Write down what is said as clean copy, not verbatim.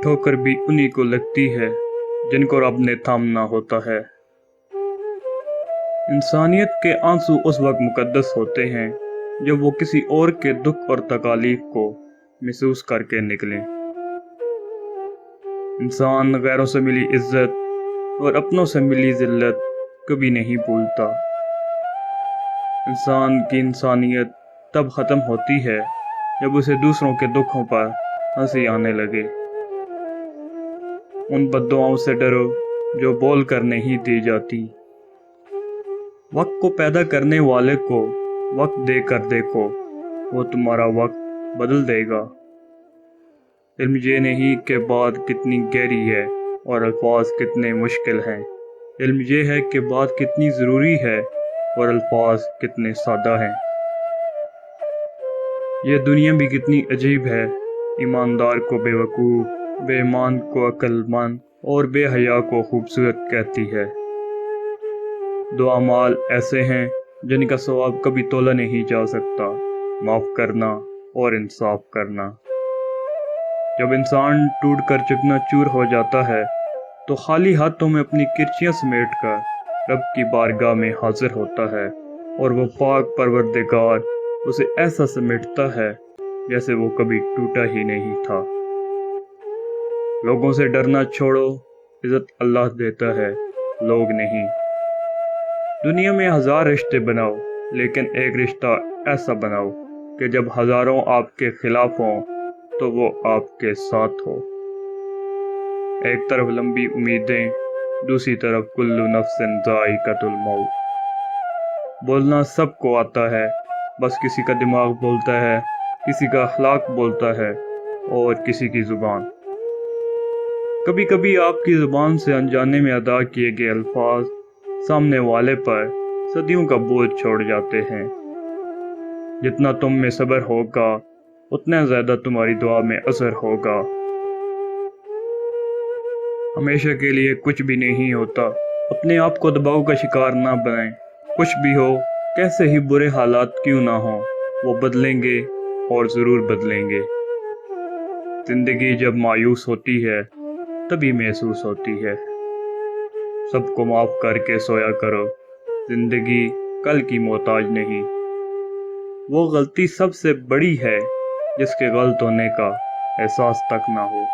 ठोकर भी उन्हीं को लगती है जिनको रब ने थामना होता है। इंसानियत के आंसू उस वक्त मुकद्दस होते हैं जब वो किसी और के दुख और तकालीफ को महसूस करके निकलें। इंसान गैरों से मिली इज्जत और अपनों से मिली जिल्लत कभी नहीं भूलता। इंसान की इंसानियत तब ख़त्म होती है जब उसे दूसरों के दुखों पर हंसी आने लगे। उन बद्दुआओं से डरो जो बोल कर नहीं दी जाती। वक्त को पैदा करने वाले को वक्त दे कर देखो, वो तुम्हारा वक्त बदल देगा। इल्म ये नहीं कि बात कितनी गहरी है और अल्फाज कितने मुश्किल हैं। इल्म ये है कि बात कितनी ज़रूरी है और अल्फाज कितने सादा हैं। ये दुनिया भी कितनी अजीब है, ईमानदार को बेवकूफ़, बेईमान को अक्लमंद और बेहया को खूबसूरत कहती है। दो अमाल ऐसे हैं जिनका सवाब कभी तोला नहीं जा सकता, माफ़ करना और इंसाफ करना। जब इंसान टूट कर चकनाचूर हो जाता है तो खाली हाथों में अपनी किरचियाँ समेट कर रब की बारगाह में हाजिर होता है और वो पाक परवरदिगार उसे ऐसा समेटता है जैसे वो कभी टूटा ही नहीं था। लोगों से डरना छोड़ो, इज़्ज़त अल्लाह देता है, लोग नहीं। दुनिया में 1000 रिश्ते बनाओ, लेकिन एक रिश्ता ऐसा बनाओ कि जब हज़ारों आपके खिलाफ हों तो वो आपके साथ हो। एक तरफ लंबी उम्मीदें, दूसरी तरफ कुल्लु नफ्सिन ज़ाइक़तुल मौत। बोलना सबको आता है, बस किसी का दिमाग बोलता है, किसी का अखलाक बोलता है और किसी की ज़ुबान। कभी कभी आपकी ज़ुबान से अनजाने में अदा किए गए अल्फाज सामने वाले पर सदियों का बोझ छोड़ जाते हैं। जितना तुम में सब्र होगा उतना ज़्यादा तुम्हारी दुआ में असर होगा। हमेशा के लिए कुछ भी नहीं होता, अपने आप को दबाव का शिकार ना बनाएं। कुछ भी हो, कैसे ही बुरे हालात क्यों ना हो, वो बदलेंगे और ज़रूर बदलेंगे। ज़िंदगी जब मायूस होती है तभी महसूस होती है। सबको माफ़ करके सोया करो, ज़िंदगी कल की मोहताज नहीं। वो गलती सबसे बड़ी है जिसके गलत होने का एहसास तक ना हो।